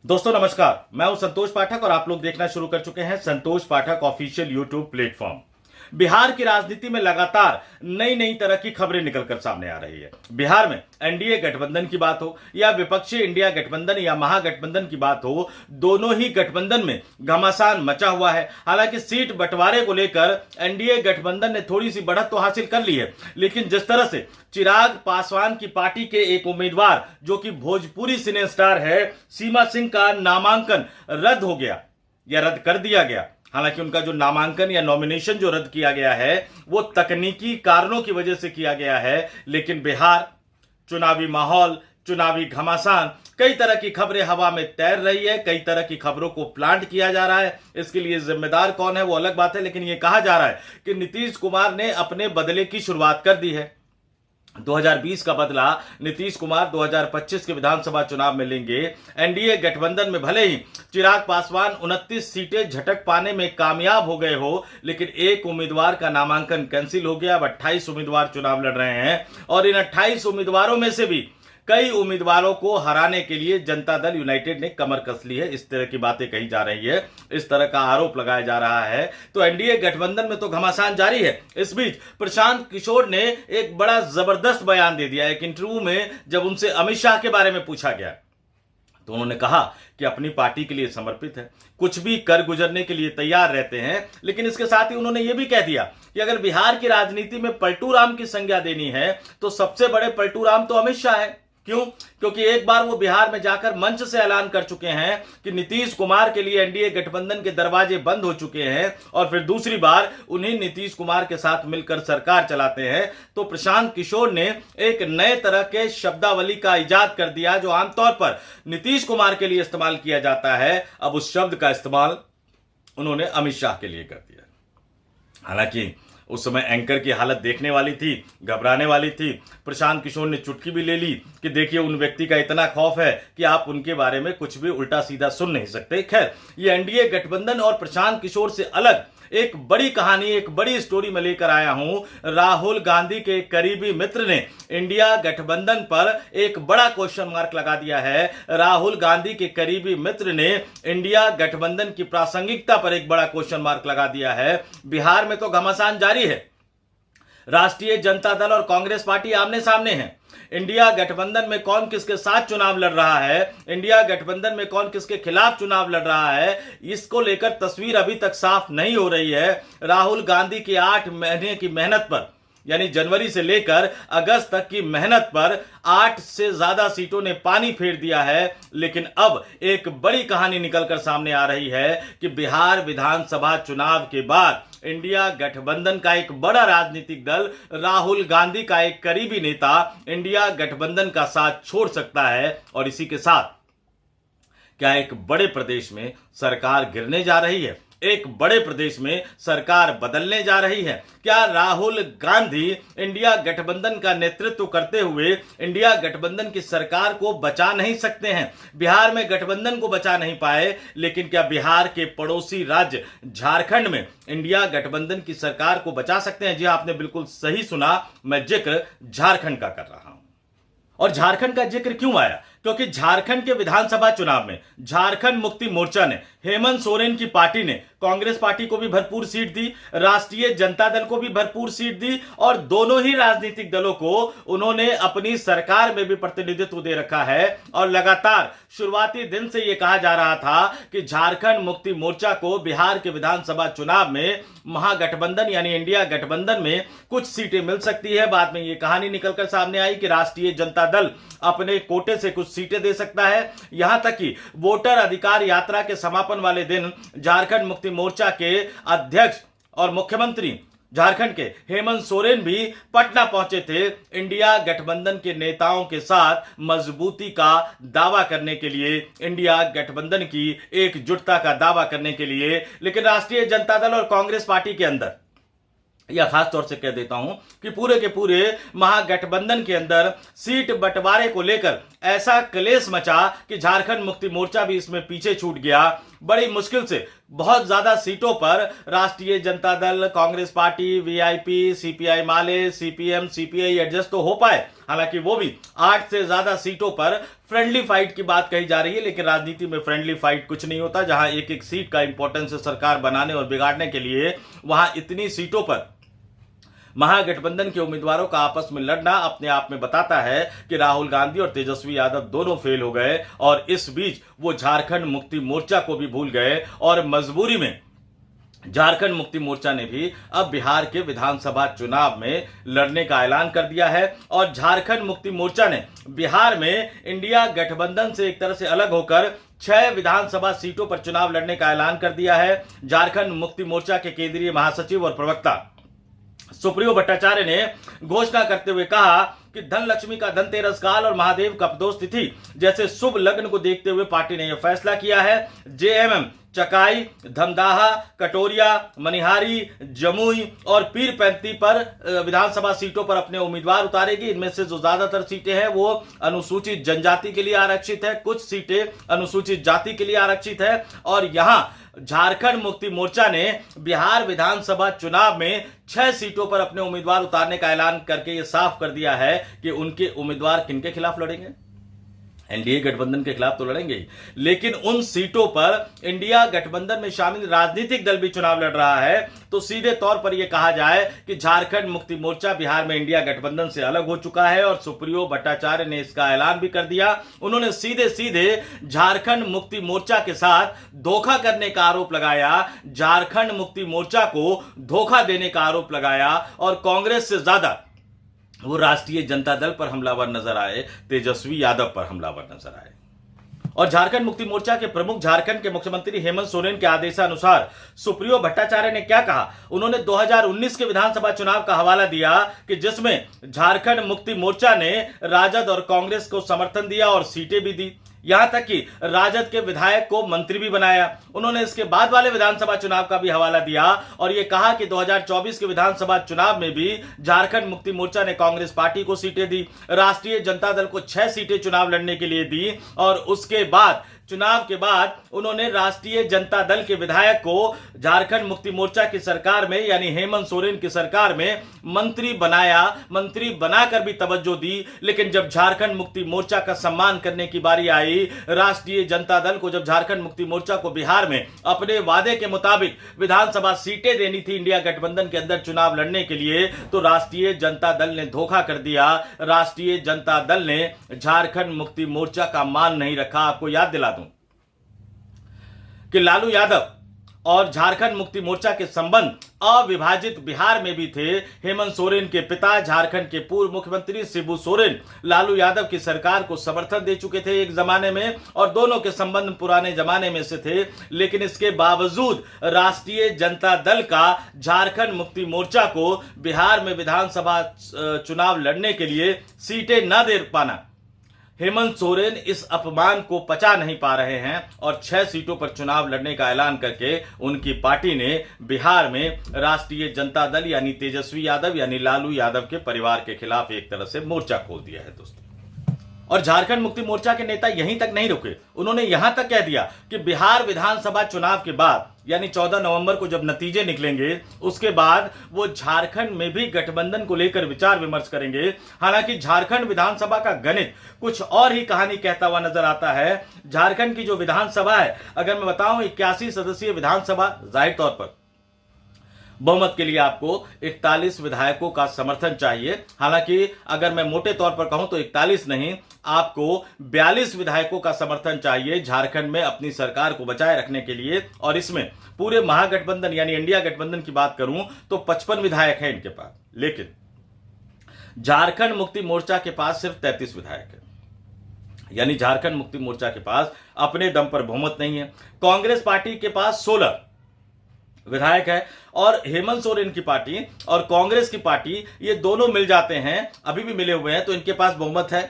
दोस्तों नमस्कार, मैं हूं संतोष पाठक और आप लोग देखना शुरू कर चुके हैं संतोष पाठक ऑफिशियल यूट्यूब प्लेटफॉर्म। बिहार की राजनीति में लगातार नई नई तरह की खबरें निकलकर सामने आ रही है। बिहार में एनडीए गठबंधन की बात हो या विपक्षी इंडिया गठबंधन या महागठबंधन की बात हो, दोनों ही गठबंधन में घमासान मचा हुआ है। हालांकि सीट बंटवारे को लेकर एनडीए गठबंधन ने थोड़ी सी बढ़त तो हासिल कर ली है, लेकिन जिस तरह से चिराग पासवान की पार्टी के एक उम्मीदवार जो कि भोजपुरी सिने स्टार है सीमा सिंह का नामांकन रद्द हो गया या रद्द कर दिया गया। हालांकि उनका जो नामांकन या नॉमिनेशन जो रद्द किया गया है वो तकनीकी कारणों की वजह से किया गया है, लेकिन बिहार चुनावी माहौल, चुनावी घमासान, कई तरह की खबरें हवा में तैर रही है, कई तरह की खबरों को प्लांट किया जा रहा है। इसके लिए जिम्मेदार कौन है वो अलग बात है, लेकिन यह कहा जा रहा है कि नीतीश कुमार ने अपने बदले की शुरुआत कर दी है। 2020 का बदला नीतीश कुमार 2025 के विधानसभा चुनाव में लेंगे। एनडीए गठबंधन में भले ही चिराग पासवान 29 सीटें झटक पाने में कामयाब हो गए हो, लेकिन एक उम्मीदवार का नामांकन कैंसिल हो गया। अब 28 उम्मीदवार चुनाव लड़ रहे हैं और इन 28 उम्मीदवारों में से भी कई उम्मीदवारों को हराने के लिए जनता दल यूनाइटेड ने कमर कस ली है। इस तरह की बातें कही जा रही है, इस तरह का आरोप लगाया जा रहा है। तो एनडीए गठबंधन में तो घमासान जारी है। इस बीच प्रशांत किशोर ने एक बड़ा जबरदस्त बयान दे दिया। एक इंटरव्यू में जब उनसे अमित शाह के बारे में पूछा गया तो उन्होंने कहा कि अपनी पार्टी के लिए समर्पित है, कुछ भी कर गुजरने के लिए तैयार रहते हैं। लेकिन इसके साथ ही उन्होंने यह भी कह दिया कि अगर बिहार की राजनीति में पलटू राम की संज्ञा देनी है तो सबसे बड़े पलटू राम तो अमित शाह है। क्यों? क्योंकि एक बार वो बिहार में जाकर मंच से ऐलान कर चुके हैं कि नीतीश कुमार के लिए एनडीए गठबंधन के दरवाजे बंद हो चुके हैं और फिर दूसरी बार उन्हीं नीतीश कुमार के साथ मिलकर सरकार चलाते हैं। तो प्रशांत किशोर ने एक नए तरह के शब्दावली का इजाद कर दिया जो आमतौर पर नीतीश कुमार के लिए इस्तेमाल किया जाता है। अब उस शब्द का इस्तेमाल उन्होंने अमित शाह के लिए कर दिया। हालांकि उस समय एंकर की हालत देखने वाली थी, घबराने वाली थी। प्रशांत किशोर ने चुटकी भी ले ली कि देखिए उन व्यक्ति का इतना खौफ है कि आप उनके बारे में कुछ भी उल्टा सीधा सुन नहीं सकते। खैर, ये एनडीए गठबंधन और प्रशांत किशोर से अलग एक बड़ी कहानी, एक बड़ी स्टोरी में लेकर आया हूं। राहुल गांधी के करीबी मित्र ने इंडिया गठबंधन पर एक बड़ा क्वेश्चन मार्क लगा दिया है। राहुल गांधी के करीबी मित्र ने इंडिया गठबंधन की प्रासंगिकता पर एक बड़ा क्वेश्चन मार्क लगा दिया है। बिहार में तो घमासान जारी है। राष्ट्रीय जनता दल और कांग्रेस पार्टी आमने सामने हैं। इंडिया गठबंधन में कौन किसके साथ चुनाव लड़ रहा है, इंडिया गठबंधन में कौन किसके खिलाफ चुनाव लड़ रहा है, इसको लेकर तस्वीर अभी तक साफ नहीं हो रही है। राहुल गांधी की 8 महीने की मेहनत पर, यानी जनवरी से लेकर अगस्त तक की मेहनत पर 8 से ज्यादा सीटों ने पानी फेर दिया है। लेकिन अब एक बड़ी कहानी निकलकर सामने आ रही है कि बिहार विधानसभा चुनाव के बाद इंडिया गठबंधन का एक बड़ा राजनीतिक दल, राहुल गांधी का एक करीबी नेता इंडिया गठबंधन का साथ छोड़ सकता है। और इसी के साथ क्या एक बड़े प्रदेश में सरकार गिरने जा रही है, एक बड़े प्रदेश में सरकार बदलने जा रही है। क्या राहुल गांधी इंडिया गठबंधन का नेतृत्व करते हुए इंडिया गठबंधन की सरकार को बचा नहीं सकते हैं? बिहार में गठबंधन को बचा नहीं पाए, लेकिन क्या बिहार के पड़ोसी राज्य झारखंड में इंडिया गठबंधन की सरकार को बचा सकते हैं? जी आपने बिल्कुल सही सुना, मैं जिक्र झारखंड का कर रहा हूं। और झारखंड का जिक्र क्यों आया? क्योंकि झारखंड के विधानसभा चुनाव में झारखंड मुक्ति मोर्चा ने, हेमंत सोरेन की पार्टी ने कांग्रेस पार्टी को भी भरपूर सीट दी, राष्ट्रीय जनता दल को भी भरपूर सीट दी और दोनों ही राजनीतिक दलों को उन्होंने अपनी सरकार में भी प्रतिनिधित्व दे रखा है। और लगातार शुरुआती दिन से यह कहा जा रहा था कि झारखंड मुक्ति मोर्चा को बिहार के विधानसभा चुनाव में महागठबंधन यानी इंडिया गठबंधन में कुछ सीटें मिल सकती है। बाद में यह कहानी निकलकर सामने आई कि राष्ट्रीय जनता दल अपने कोटे से कुछ सीटें दे सकता है। यहां तक कि वोटर अधिकार यात्रा के समापन वाले दिन झारखंड मुक्ति मोर्चा के अध्यक्ष और मुख्यमंत्री झारखंड के हेमंत सोरेन भी पटना पहुंचे थे इंडिया गठबंधन के नेताओं के साथ मजबूती का दावा करने के लिए, इंडिया गठबंधन की एकजुटता का दावा करने के लिए। लेकिन राष्ट्रीय जनता दल और कांग्रेस पार्टी के अंदर, या खास तौर से कह देता हूं कि पूरे के पूरे महागठबंधन के अंदर सीट बंटवारे को लेकर ऐसा क्लेश मचा कि झारखंड मुक्ति मोर्चा भी इसमें पीछे छूट गया। बड़ी मुश्किल से बहुत ज्यादा सीटों पर राष्ट्रीय Janata Dal, Congress party, VIP, CPI माले, सीपीएम, सीपीआई एडजस्ट तो हो पाए। हालांकि वो भी 8 से ज्यादा सीटों पर फ्रेंडली फाइट की बात कही जा रही है, लेकिन राजनीति में फ्रेंडली फाइट कुछ नहीं होता। जहां एक एक सीट का इंपॉर्टेंस है सरकार बनाने और बिगाड़ने के लिए, वहां इतनी सीटों पर महागठबंधन के उम्मीदवारों का आपस में लड़ना अपने आप में बताता है कि राहुल गांधी और तेजस्वी यादव दोनों फेल हो गए और इस बीच वो झारखंड मुक्ति मोर्चा को भी भूल गए और मजबूरी में झारखंड मुक्ति मोर्चा ने भी अब बिहार के विधानसभा चुनाव में लड़ने का ऐलान कर दिया है। और झारखंड मुक्ति मोर्चा ने बिहार में इंडिया गठबंधन से एक तरह से अलग होकर 6 विधानसभा सीटों पर चुनाव लड़ने का ऐलान कर दिया है। झारखंड मुक्ति मोर्चा के केंद्रीय महासचिव और प्रवक्ता सुप्रियो भट्टाचार्य ने घोषणा करते हुए कहा कि धन लक्ष्मी का धनतेरस काल और महादेव कपदोष तिथि जैसे शुभ लग्न को देखते हुए पार्टी ने यह फैसला किया है। जेएमएम चकाई, धमदाहा, कटोरिया, मनिहारी, जमुई और पीरपैंती पर विधानसभा सीटों पर अपने उम्मीदवार उतारेगी। इनमें से जो ज्यादातर सीटें हैं वो अनुसूचित जनजाति के लिए आरक्षित है, कुछ सीटें अनुसूचित जाति के लिए आरक्षित है। और यहां झारखंड मुक्ति मोर्चा ने बिहार विधानसभा चुनाव में 6 सीटों पर अपने उम्मीदवार उतारने का ऐलान करके यह साफ कर दिया है कि उनके उम्मीदवार किनके खिलाफ लड़ेंगे। एनडीए गठबंधन के खिलाफ तो लड़ेंगे ही, लेकिन उन सीटों पर इंडिया गठबंधन में शामिल राजनीतिक दल भी चुनाव लड़ रहा है। तो सीधे तौर पर यह कहा जाए कि झारखंड मुक्ति मोर्चा बिहार में इंडिया गठबंधन से अलग हो चुका है और सुप्रियो भट्टाचार्य ने इसका ऐलान भी कर दिया। उन्होंने सीधे सीधे झारखंड मुक्ति मोर्चा के साथ धोखा करने का आरोप लगाया, झारखंड मुक्ति मोर्चा को धोखा देने का आरोप लगाया और कांग्रेस से ज्यादा वो राष्ट्रीय जनता दल पर हमलावर नजर आए, तेजस्वी यादव पर हमलावर नजर आए। और झारखंड मुक्ति मोर्चा के प्रमुख झारखंड के मुख्यमंत्री हेमंत सोरेन के आदेशानुसार सुप्रियो भट्टाचार्य ने क्या कहा, उन्होंने 2019 के विधानसभा चुनाव का हवाला दिया कि जिसमें झारखंड मुक्ति मोर्चा ने राजद और कांग्रेस को समर्थन दिया और सीटें भी दी, यहां तक कि राजद के विधायक को मंत्री भी बनाया। उन्होंने इसके बाद वाले विधानसभा चुनाव का भी हवाला दिया और यह कहा कि 2024 के विधानसभा चुनाव में भी झारखंड मुक्ति मोर्चा ने कांग्रेस पार्टी को सीटें दी, राष्ट्रीय जनता दल को 6 सीटें चुनाव लड़ने के लिए दी और उसके बाद चुनाव के बाद उन्होंने राष्ट्रीय जनता दल के विधायक को झारखंड मुक्ति मोर्चा की सरकार में यानी हेमंत सोरेन की सरकार में मंत्री बनाया, मंत्री बनाकर भी तवज्जो दी। लेकिन जब झारखंड मुक्ति मोर्चा का सम्मान करने की बारी आई, राष्ट्रीय जनता दल को जब झारखंड मुक्ति मोर्चा को बिहार में अपने वादे के मुताबिक विधानसभा सीटें देनी थी इंडिया गठबंधन के अंदर चुनाव लड़ने के लिए, तो राष्ट्रीय जनता दल ने धोखा कर दिया। राष्ट्रीय जनता दल ने झारखंड मुक्ति मोर्चा का मान नहीं रखा। आपको याद दिला दूं कि लालू यादव और झारखंड मुक्ति मोर्चा के संबंध अविभाजित बिहार में भी थे। हेमंत सोरेन के पिता झारखंड के पूर्व मुख्यमंत्री शिबू सोरेन लालू यादव की सरकार को समर्थन दे चुके थे एक जमाने में और दोनों के संबंध पुराने जमाने में से थे। लेकिन इसके बावजूद राष्ट्रीय जनता दल का झारखंड मुक्ति मोर्चा को बिहार में विधानसभा चुनाव लड़ने के लिए सीटें न दे पाना, हेमंत सोरेन इस अपमान को पचा नहीं पा रहे हैं और 6 सीटों पर चुनाव लड़ने का ऐलान करके उनकी पार्टी ने बिहार में राष्ट्रीय जनता दल यानी तेजस्वी यादव यानी लालू यादव के परिवार के खिलाफ एक तरह से मोर्चा खोल दिया है दोस्तों। और झारखंड मुक्ति मोर्चा के नेता यहीं तक नहीं रुके, उन्होंने यहां तक कह दिया कि बिहार विधानसभा चुनाव के बाद यानी 14 नवंबर को जब नतीजे निकलेंगे उसके बाद वो झारखंड में भी गठबंधन को लेकर विचार विमर्श करेंगे। हालांकि झारखंड विधानसभा का गणित कुछ और ही कहानी कहता हुआ नजर आता है। झारखंड की जो विधानसभा है, अगर मैं बताऊं 81 सदस्यीय विधानसभा, जाहिर तौर पर बहुमत के लिए आपको 41 विधायकों का समर्थन चाहिए। हालांकि अगर मैं मोटे तौर पर कहूं तो 41 नहीं, आपको 42 विधायकों का समर्थन चाहिए झारखंड में अपनी सरकार को बचाए रखने के लिए। और इसमें पूरे महागठबंधन यानी इंडिया गठबंधन की बात करूं तो 55 विधायक हैं इनके पास, लेकिन झारखंड मुक्ति मोर्चा के पास सिर्फ 33 विधायक है। यानी झारखंड मुक्ति मोर्चा के पास अपने दम पर बहुमत नहीं है। कांग्रेस पार्टी के पास 16 विधायक है और हेमंत सोरेन की पार्टी और कांग्रेस की पार्टी ये दोनों मिल जाते हैं, अभी भी मिले हुए हैं, तो इनके पास बहुमत है।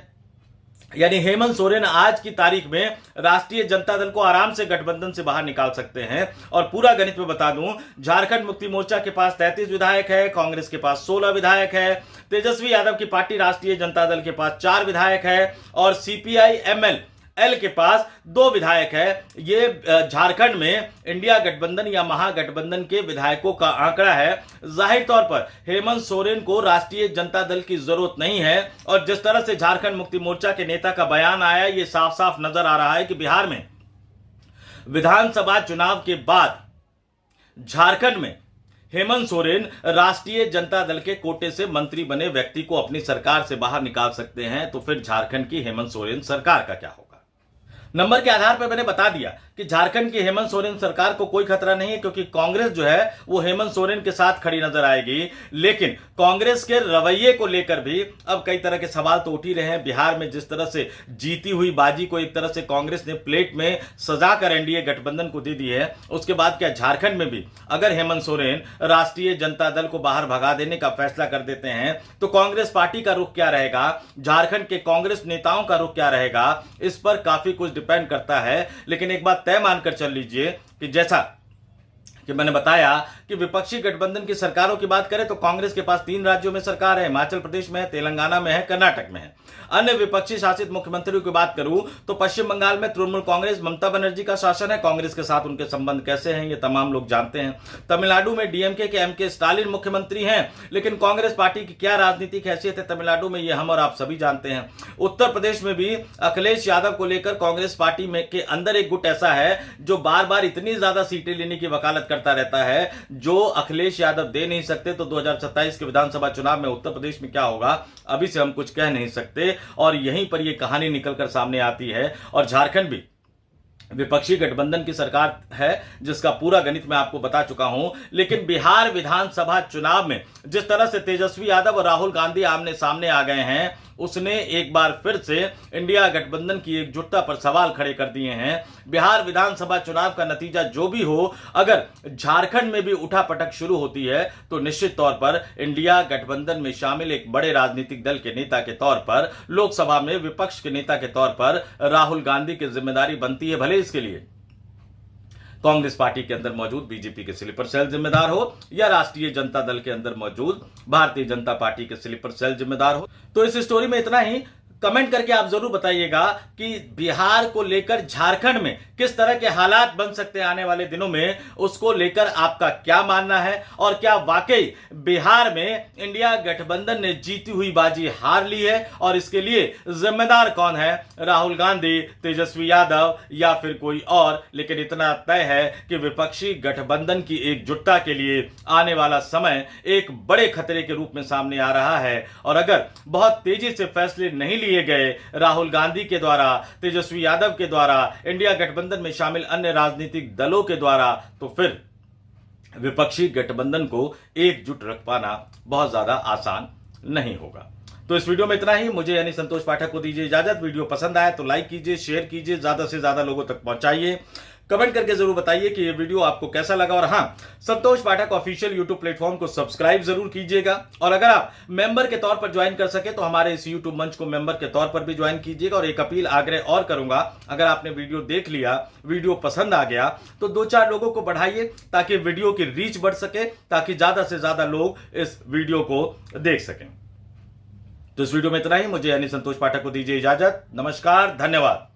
यानी हेमंत सोरेन आज की तारीख में राष्ट्रीय जनता दल को आराम से गठबंधन से बाहर निकाल सकते हैं। और पूरा गणित में बता दूं, झारखंड मुक्ति मोर्चा के पास 33 विधायक है, कांग्रेस के पास 16 विधायक है, तेजस्वी यादव की पार्टी राष्ट्रीय जनता दल के पास 4 विधायक है और सीपीआई एमएल एल के पास 2 विधायक है। ये झारखंड में इंडिया गठबंधन या महागठबंधन के विधायकों का आंकड़ा है। जाहिर तौर पर हेमंत सोरेन को राष्ट्रीय जनता दल की जरूरत नहीं है और जिस तरह से झारखंड मुक्ति मोर्चा के नेता का बयान आया, ये साफ साफ नजर आ रहा है कि बिहार में विधानसभा चुनाव के बाद झारखंड में हेमंत सोरेन राष्ट्रीय जनता दल के कोटे से मंत्री बने व्यक्ति को अपनी सरकार से बाहर निकाल सकते हैं, तो फिर झारखंड की हेमंत सोरेन सरकार का क्या होगा। नंबर के आधार पर मैंने बता दिया कि झारखंड की हेमंत सोरेन सरकार को कोई खतरा नहीं है, क्योंकि कांग्रेस जो है वो हेमंत सोरेन के साथ खड़ी नजर आएगी। लेकिन कांग्रेस के रवैये को लेकर भी अब कई तरह के सवाल तो उठ ही रहे हैं। बिहार में जिस तरह से जीती हुई बाजी को एक तरह से कांग्रेस ने प्लेट में सजाकर एनडीए गठबंधन को दे दी है, उसके बाद क्या झारखंड में भी अगर हेमंत सोरेन राष्ट्रीय जनता दल को बाहर भगा देने का फैसला कर देते हैं तो कांग्रेस पार्टी का रुख क्या रहेगा, झारखंड के कांग्रेस नेताओं का रुख क्या रहेगा, इस पर काफी कुछ डिपेंड करता है। लेकिन एक बात तय मानकर चल लीजिए कि जैसा कि मैंने बताया कि विपक्षी गठबंधन की सरकारों की बात करें तो कांग्रेस के पास 3 राज्यों में सरकार है, हिमाचल प्रदेश में है, तेलंगाना में है, कर्नाटक में है। अन्य विपक्षी शासित मुख्यमंत्रियों की बात करूं तो पश्चिम बंगाल में तृणमूल कांग्रेस ममता बनर्जी का शासन है। कांग्रेस के साथ उनके संबंध कैसे हैं ये तमाम लोग जानते हैं। तमिलनाडु में डीएमके के एमके स्टालिन मुख्यमंत्री हैं, लेकिन कांग्रेस पार्टी की क्या राजनीतिक हैसियत है तमिलनाडु में, ये हम और आप सभी जानते हैं। उत्तर प्रदेश में भी अखिलेश यादव को लेकर कांग्रेस पार्टी में के अंदर एक गुट ऐसा है जो बार बार इतनी ज्यादा सीटें लेने की वकालत करता रहता है जो अखिलेश यादव दे नहीं सकते। तो 2027 के विधानसभा चुनाव में उत्तर प्रदेश में क्या होगा अभी से हम कुछ कह नहीं सकते, और यहीं पर यह कहानी निकलकर सामने आती है। और झारखंड भी विपक्षी गठबंधन की सरकार है जिसका पूरा गणित मैं आपको बता चुका हूं। लेकिन बिहार विधानसभा चुनाव में जिस तरह से तेजस्वी यादव और राहुल गांधी आमने सामने आ गए हैं, उसने एक बार फिर से इंडिया गठबंधन की एकजुटता पर सवाल खड़े कर दिए हैं। बिहार विधानसभा चुनाव का नतीजा जो भी हो, अगर झारखंड में भी उठापटक शुरू होती है तो निश्चित तौर पर इंडिया गठबंधन में शामिल एक बड़े राजनीतिक दल के नेता के तौर पर, लोकसभा में विपक्ष के नेता के तौर पर राहुल गांधी की जिम्मेदारी बनती है। भले इसके लिए कांग्रेस पार्टी के अंदर मौजूद बीजेपी के स्लीपर सेल जिम्मेदार हो या राष्ट्रीय जनता दल के अंदर मौजूद भारतीय जनता पार्टी के स्लीपर सेल जिम्मेदार हो। तो इस स्टोरी में इतना ही। कमेंट करके आप जरूर बताइएगा कि बिहार को लेकर झारखंड में किस तरह के हालात बन सकते हैं आने वाले दिनों में, उसको लेकर आपका क्या मानना है, और क्या वाकई बिहार में इंडिया गठबंधन ने जीती हुई बाजी हार ली है और इसके लिए जिम्मेदार कौन है, राहुल गांधी, तेजस्वी यादव या फिर कोई और। लेकिन इतना तय है कि विपक्षी गठबंधन की एकजुटता के लिए आने वाला समय एक बड़े खतरे के रूप में सामने आ रहा है, और अगर बहुत तेजी से फैसले नहीं लिए गए राहुल गांधी के द्वारा, तेजस्वी यादव के द्वारा, इंडिया गठबंधन में शामिल अन्य राजनीतिक दलों के द्वारा, तो फिर विपक्षी गठबंधन को एकजुट रख पाना बहुत ज्यादा आसान नहीं होगा। तो इस वीडियो में इतना ही। मुझे यानी संतोष पाठक को दीजिए इजाजत। वीडियो पसंद आया तो लाइक कीजिए, शेयर कीजिए, ज्यादा से ज्यादा लोगों तक पहुंचाइए। कमेंट करके जरूर बताइए कि ये वीडियो आपको कैसा लगा, और हाँ, संतोष पाठक ऑफिशियल यूट्यूब प्लेटफॉर्म को सब्सक्राइब जरूर कीजिएगा। और अगर आप मेंबर के तौर पर ज्वाइन कर सके तो हमारे इस यूट्यूब मंच को मेंबर के तौर पर भी ज्वाइन कीजिएगा। और एक अपील आग्रह और करूंगा, अगर आपने वीडियो देख लिया, वीडियो पसंद आ गया तो 2-4 लोगों को बढ़ाइए ताकि वीडियो की रीच बढ़ सके, ताकि ज्यादा से ज्यादा लोग इस वीडियो को देख सकें। तो इस वीडियो में इतना ही। मुझे यानी संतोष पाठक को दीजिए इजाजत। नमस्कार, धन्यवाद।